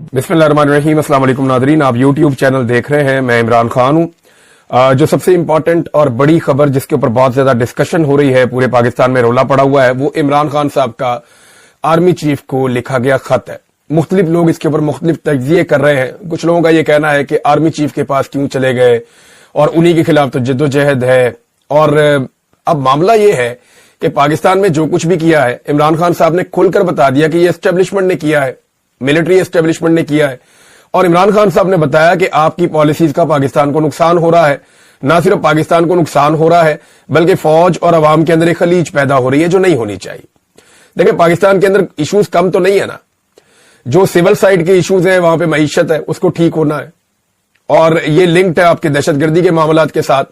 बिस्मिल्लाहिर्रहमानिर्रहीम। अस्सलाम वालेकुम नादरीन, आप यूट्यूब चैनल देख रहे हैं। मैं इमरान खान हूं। जो सबसे इंपॉर्टेंट और बड़ी खबर जिसके ऊपर बहुत ज्यादा डिस्कशन हो रही है, पूरे पाकिस्तान में रोला पड़ा हुआ है, वो इमरान खान साहब का आर्मी चीफ को लिखा गया खत है। मुख्तलिफ लोग इसके ऊपर मुख्तलिफ तज्जिए कर रहे हैं। कुछ लोगों का यह कहना है कि आर्मी चीफ के पास क्यों चले गए और उन्हीं के खिलाफ तो जद्दोजहद है। और अब मामला यह है कि पाकिस्तान में जो कुछ भी किया है, इमरान खान साहब ने खुलकर बता दिया कि ये एस्टेब्लिशमेंट ने किया है, मिलिट्री एस्टेब्लिशमेंट ने किया है। और इमरान खान साहब ने बताया कि आपकी पॉलिसीज का पाकिस्तान को नुकसान हो रहा है। ना सिर्फ पाकिस्तान को नुकसान हो रहा है, बल्कि फौज और अवाम के अंदर एक खलीज पैदा हो रही है जो नहीं होनी चाहिए। देखिए, पाकिस्तान के अंदर इश्यूज कम तो नहीं है ना। जो सिविल साइड के इश्यूज हैं, वहां पे मईशत है, उसको ठीक होना है। और ये लिंक्ड है आपके दहशतगर्दी के मामलात के साथ।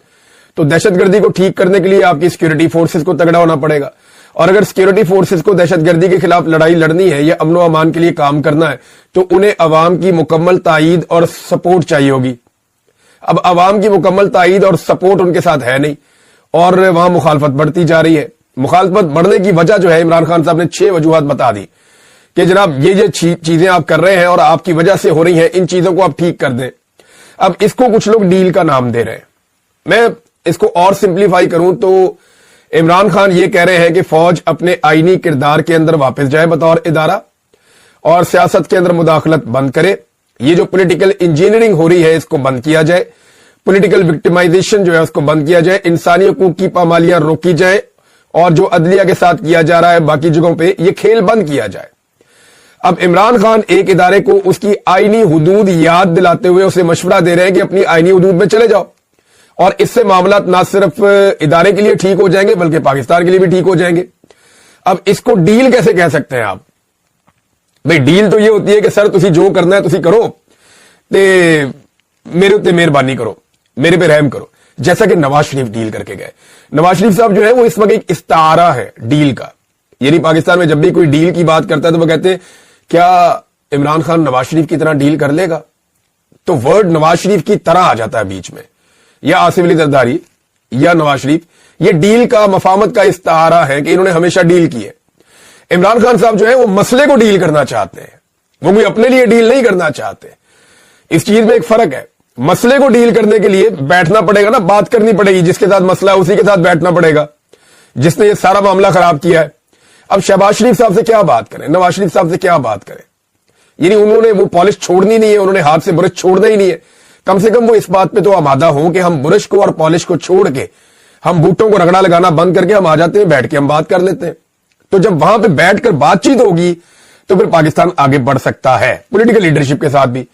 तो दहशतगर्दी को ठीक करने के लिए आपकी सिक्योरिटी फोर्सेस को तगड़ा होना पड़ेगा। और अगर सिक्योरिटी फोर्सेस को दहशतगर्दी के खिलाफ लड़ाई लड़नी है या अमन व अमान के लिए काम करना है, तो उन्हें अवाम की मुकम्मल तायीद और सपोर्ट चाहिए होगी। अब अवाम की मुकम्मल तायीद और सपोर्ट उनके साथ है नहीं, और वहां मुखालफत बढ़ती जा रही है। मुखालफत बढ़ने की वजह जो है, इमरान खान साहब ने 6 वजूहात बता दी कि जनाब ये चीजें आप कर रहे हैं और आपकी वजह से हो रही हैं, इन चीजों को आप ठीक कर दें। अब इसको कुछ लोग डील का नाम दे रहे हैं। मैं इसको और सिंप्लीफाई करूं तो इमरान खान ये कह रहे हैं कि फौज अपने आईनी किरदार के अंदर वापस जाए बतौर इदारा, और सियासत के अंदर मुदाखलत बंद करे। ये जो पॉलिटिकल इंजीनियरिंग हो रही है, इसको बंद किया जाए। पॉलिटिकल विक्टिमाइजेशन जो है उसको बंद किया जाए। इंसानी हकूक की पामालियां रोकी जाए, और जो अदलिया के साथ किया जा रहा है बाकी जगहों पे, ये खेल बंद किया जाए। अब इमरान खान एक इदारे को उसकी आईनी हुदूद याद दिलाते हुए उसे मशवरा दे रहे हैं कि अपनी आईनी हुदूद में चले जाओ, और इससे मामला ना सिर्फ इदारे के लिए ठीक हो जाएंगे बल्कि पाकिस्तान के लिए भी ठीक हो जाएंगे। अब इसको डील कैसे कह सकते हैं आप? भाई, डील तो ये होती है कि सर तुसी जो करना है तुसी करो, ते मेरे उत्ते मेहरबानी करो, मेरे पे रहम करो। जैसा कि नवाज शरीफ डील करके गए। नवाज शरीफ साहब जो है वो इस वक्त एक इस्तारा है डील का। यानी पाकिस्तान में जब भी कोई डील की बात करता है तो वो कहते हैं क्या इमरान खान नवाज शरीफ की तरह डील कर लेगा? तो वर्ड नवाज शरीफ की तरह आ जाता है बीच में, या आसिफ अली जरदारी या नवाज शरीफ। ये डील का मफामत का इस्तारा है कि इन्होंने हमेशा डील की है। इमरान खान साहब जो है वो मसले को डील करना चाहते हैं, वो कोई अपने लिए डील नहीं करना चाहते। इस चीज में एक फर्क है। मसले को डील करने के लिए बैठना पड़ेगा ना, बात करनी पड़ेगी। जिसके साथ मसला है उसी के साथ बैठना पड़ेगा, जिसने ये सारा मामला खराब किया है। अब शहबाज शरीफ साहब से क्या बात करें, नवाज शरीफ साहब से क्या बात करें? यानी उन्होंने वो पॉलिश छोड़नी नहीं है, उन्होंने हाथ से बुरश छोड़ना ही नहीं है। कम से कम वो इस बात पे तो आमादा हो कि हम बुरश को और पॉलिश को छोड़ के, हम बूटों को रगड़ा लगाना बंद करके हम आ जाते हैं, बैठ के हम बात कर लेते हैं। तो जब वहां पे बैठकर बातचीत होगी तो फिर पाकिस्तान आगे बढ़ सकता है, पॉलिटिकल लीडरशिप के साथ भी।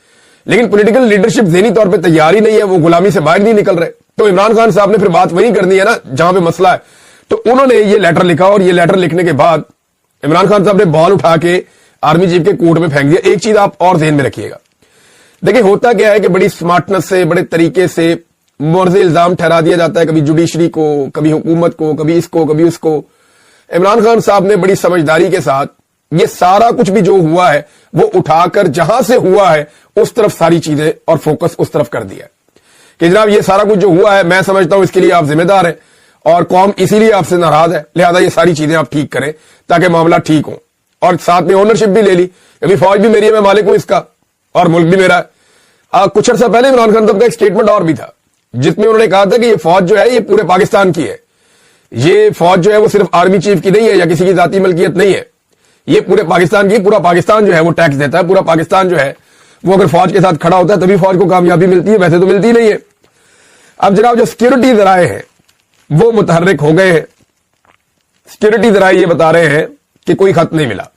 लेकिन पॉलिटिकल लीडरशिप ज़हनी तौर पे तैयार ही नहीं है, वो गुलामी से बाहर नहीं निकल रहे। तो इमरान खान साहब ने फिर बात वही करनी है ना जहां पे मसला है। तो उन्होंने ये लेटर लिखा, और ये लेटर लिखने के बाद इमरान खान साहब ने बॉल उठा के आर्मी चीफ के कोर्ट में फेंक दिया। एक चीज आप और ध्यान में रखिएगा, देखिए होता क्या है कि बड़ी स्मार्टनेस से, बड़े तरीके से मुर्ज़े इल्जाम ठहरा दिया जाता है, कभी जुडिशरी को, कभी हुकूमत को, कभी इसको, कभी उसको। इमरान खान साहब ने बड़ी समझदारी के साथ ये सारा कुछ भी जो हुआ है वो उठाकर जहां से हुआ है उस तरफ सारी चीजें और फोकस उस तरफ कर दिया कि जनाब ये सारा कुछ जो हुआ है, मैं समझता हूं इसके लिए आप जिम्मेदार हैं और कौम इसीलिए आपसे नाराज है, लिहाजा ये सारी चीजें आप ठीक करें ताकि मामला ठीक हो। और साथ में ओनरशिप भी ले ली, अभी फौज भी मेरी है, मैं मालिक हूं इसका, और मुल्क भी मेरा है। कुछ अर्सा पहले इमरान खान साहब का एक स्टेटमेंट और भी था जिसमें उन्होंने कहा था कि ये फौज जो है ये पूरे पाकिस्तान की है। ये फौज जो है वो सिर्फ आर्मी चीफ की नहीं है या किसी की जाती मलकियत नहीं है, ये पूरे पाकिस्तान की। पूरा पाकिस्तान जो है वो टैक्स देता है, पूरा पाकिस्तान जो है वो अगर फौज के साथ खड़ा होता है तभी फौज को कामयाबी मिलती है, वैसे तो मिलती नहीं है। अब जनाब जो सिक्योरिटी जराए हैं वो मुतहर्रिक हो गए हैं। सिक्योरिटी जराए ये बता रहे हैं कि कोई खत नहीं मिला,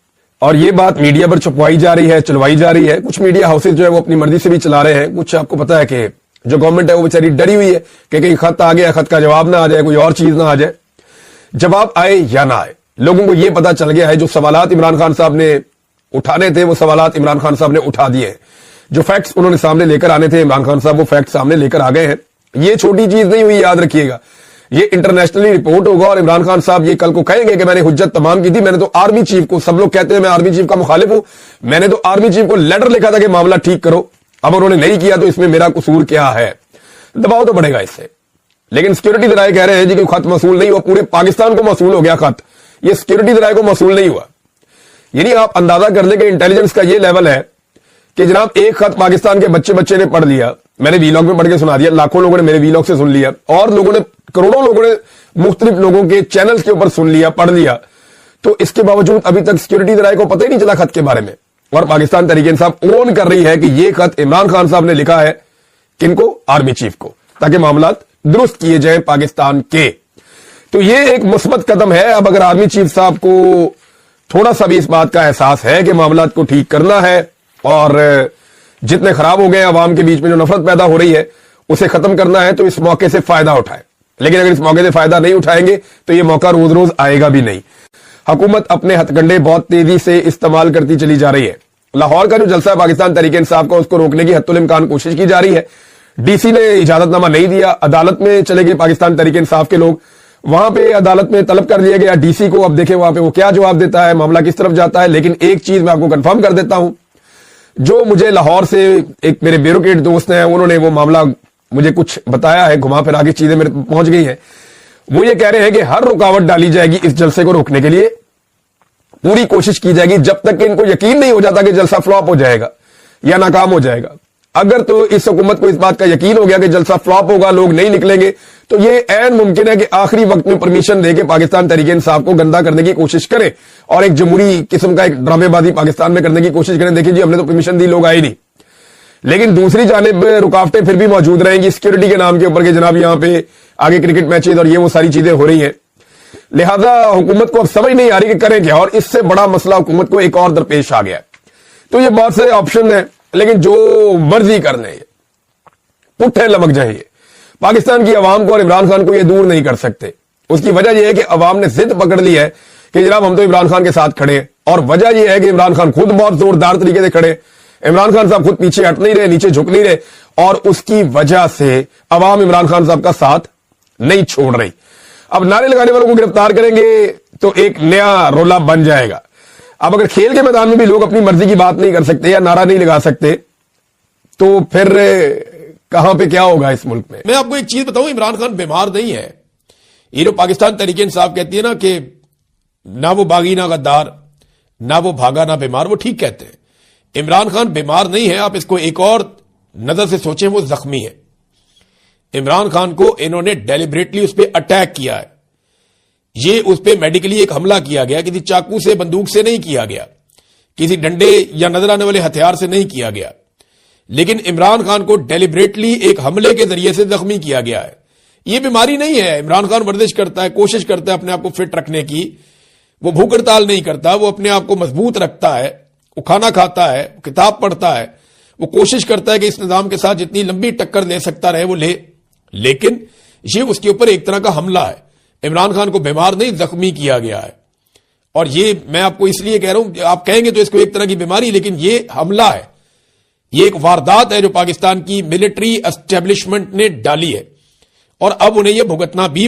और ये बात मीडिया पर छुपवाई जा रही है, चलवाई जा रही है। कुछ मीडिया हाउसेज जो है वो अपनी मर्जी से भी चला रहे हैं। कुछ आपको पता है कि जो गवर्नमेंट है वो बेचारी डरी हुई है कि कहीं खत आ गया, खत का जवाब ना आ जाए, कोई और चीज ना आ जाए। जवाब आए या ना आए, लोगों को यह पता चल गया है जो सवालात इमरान खान साहब ने उठाने थे वो सवालात इमरान खान साहब ने उठा दिए हैं। जो फैक्ट्स उन्होंने सामने लेकर आने थे इमरान खान साहब वो फैक्ट सामने लेकर आ गए हैं। ये छोटी चीज नहीं हुई, याद रखिएगा। ये इंटरनेशनली रिपोर्ट होगा और इमरान खान साहब ये कल को कहेंगे कि मैंने हुज्जत तमाम की थी, मैंने तो आर्मी चीफ को, सब लोग कहते हैं मैं आर्मी चीफ का मुखालिफ हूं, मैंने तो आर्मी चीफ को लेटर लिखा था कि मामला ठीक करो। अब उन्होंने नहीं किया तो इसमें मेरा कसूर क्या है? दबाव तो बढ़ेगा इससे। लेकिन सिक्योरिटी जराए कह रहे हैं जी कि खत मसूल नहीं हुआ, पूरे पाकिस्तान को मसूल हो गया खत, ये सिक्योरिटी जराए को मसूल नहीं हुआ। यानी आप अंदाजा कर लें कि इंटेलिजेंस का ये लेवल है کہ جناب ایک خط پاکستان کے بچے نے پڑھ لیا, میں نے ویلاگ میں پڑھ کے سنا دیا, لاکھوں لوگوں نے میرے ویلاگ سے سن لیا, اور لوگوں نے, کروڑوں لوگوں نے مختلف لوگوں کے چینلز کے اوپر سن لیا, پڑھ لیا, تو اس کے باوجود ابھی تک سیکورٹی ذرائع کو پتہ ہی نہیں چلا خط کے بارے میں. اور پاکستان تحریک انصاف اون کر رہی ہے کہ یہ خط عمران خان صاحب نے لکھا ہے, کن کو؟ آرمی چیف کو, تاکہ معاملات درست کیے جائیں پاکستان کے. تو یہ ایک مثبت قدم ہے. اب اگر آرمی چیف صاحب کو تھوڑا سا بھی اس بات کا احساس ہے کہ معاملات کو ٹھیک کرنا ہے اور جتنے خراب ہو گئے عوام کے بیچ میں جو نفرت پیدا ہو رہی ہے اسے ختم کرنا ہے, تو اس موقع سے فائدہ اٹھائیں. لیکن اگر اس موقع سے فائدہ نہیں اٹھائیں گے تو یہ موقع روز روز آئے گا بھی نہیں. حکومت اپنے ہتھ کنڈے بہت تیزی سے استعمال کرتی چلی جا رہی ہے. لاہور کا جو جلسہ ہے پاکستان تحریک انصاف کا, اس کو روکنے کی حتی الامکان کوشش کی جا رہی ہے. ڈی سی نے اجازت نامہ نہیں دیا, عدالت میں چلے گئے پاکستان تحریک انصاف کے لوگ, وہاں پہ عدالت میں طلب کر لیا گیا ڈی سی کو. اب دیکھیں وہاں پہ وہ کیا جواب دیتا ہے, معاملہ کس طرف جاتا ہے. لیکن ایک چیز میں آپ کو کنفرم کر دیتا ہوں, جو مجھے لاہور سے ایک میرے بیوروکریٹ دوست ہیں, انہوں نے وہ معاملہ مجھے کچھ بتایا ہے, گھما پھرا کے چیزیں میرے پہنچ گئی ہیں. وہ یہ کہہ رہے ہیں کہ ہر رکاوٹ ڈالی جائے گی اس جلسے کو روکنے کے لیے, پوری کوشش کی جائے گی جب تک کہ ان کو یقین نہیں ہو جاتا کہ جلسہ فلاپ ہو جائے گا یا ناکام ہو جائے گا. اگر تو اس حکومت کو اس بات کا یقین ہو گیا کہ جلسہ فلاپ ہوگا, لوگ نہیں نکلیں گے, تو یہ عین ممکن ہے کہ آخری وقت میں پرمیشن دے کے پاکستان تحریک انصاف کو گندا کرنے کی کوشش کریں اور ایک جمہوری قسم کا ایک ڈرامے بازی پاکستان میں کرنے کی کوشش کریں. دیکھیں جی, ہم نے تو پرمیشن دی, لوگ آئے نہیں. لیکن دوسری جانب رکاوٹیں پھر بھی موجود رہیں گی سیکورٹی کے نام کے اوپر کہ جناب یہاں پہ آگے کرکٹ میچز اور یہ وہ ساری چیزیں ہو رہی ہیں. لہذا حکومت کو اب سمجھ نہیں آ رہی کہ کریں کیا, اور اس سے بڑا مسئلہ حکومت کو ایک اور درپیش آ گیا ہے. تو یہ بہت سے آپشن ہیں, لیکن جو مرضی کر لیں, پٹھے لمک جائیں, یہ پاکستان کی عوام کو اور عمران خان کو یہ دور نہیں کر سکتے. اس کی وجہ یہ ہے کہ عوام نے ضد پکڑ لی ہے کہ جناب ہم تو عمران خان کے ساتھ کھڑے ہیں, اور وجہ یہ ہے کہ عمران خان خود بہت زوردار طریقے سے کھڑے. عمران خان صاحب خود پیچھے ہٹ نہیں رہے, نیچے جھک نہیں رہے, اور اس کی وجہ سے عوام عمران خان صاحب کا ساتھ نہیں چھوڑ رہی. اب نعرے لگانے والوں کو گرفتار کریں گے تو ایک نیا رولا بن جائے گا. اب اگر کھیل کے میدان میں بھی لوگ اپنی مرضی کی بات نہیں کر سکتے یا نعرہ نہیں لگا سکتے, تو پھر کہاں پہ کیا ہوگا اس ملک میں. میں آپ کو ایک چیز بتاؤں, عمران خان بیمار نہیں ہے. یہ جو پاکستان تحریک انصاف کہتی ہے نا کہ نہ وہ باغی نہ غدار, نہ وہ بھاگا نہ بیمار, وہ ٹھیک کہتے ہیں. عمران خان بیمار نہیں ہے. آپ اس کو ایک اور نظر سے سوچیں, وہ زخمی ہے. عمران خان کو انہوں نے ڈیلیبریٹلی اس پہ اٹیک کیا ہے. یہ اس پہ میڈیکلی ایک حملہ کیا گیا, کسی چاقو سے, بندوق سے نہیں کیا گیا, کسی ڈنڈے یا نظر آنے والے ہتھیار سے نہیں کیا گیا. لیکن عمران خان کو ڈیلیبریٹلی ایک حملے کے ذریعے سے زخمی کیا گیا ہے. یہ بیماری نہیں ہے. عمران خان ورزش کرتا ہے, کوشش کرتا ہے اپنے آپ کو فٹ رکھنے کی. وہ بھوک ہڑتال نہیں کرتا, وہ اپنے آپ کو مضبوط رکھتا ہے, وہ کھانا کھاتا ہے, کتاب پڑھتا ہے, وہ کوشش کرتا ہے کہ اس نظام کے ساتھ جتنی لمبی ٹکر لے سکتا رہے وہ لے. لیکن یہ اس کے اوپر ایک طرح کا حملہ ہے. عمران خان کو بیمار نہیں, زخمی کیا گیا ہے. اور یہ میں آپ کو اس لیے کہہ رہا ہوں, آپ کہیں گے تو اس کو ایک طرح کی بیماری, لیکن یہ حملہ ہے, یہ ایک واردات ہے جو پاکستان کی ملٹری اسٹیبلشمنٹ نے ڈالی ہے, اور اب انہیں یہ بھگتنا بھی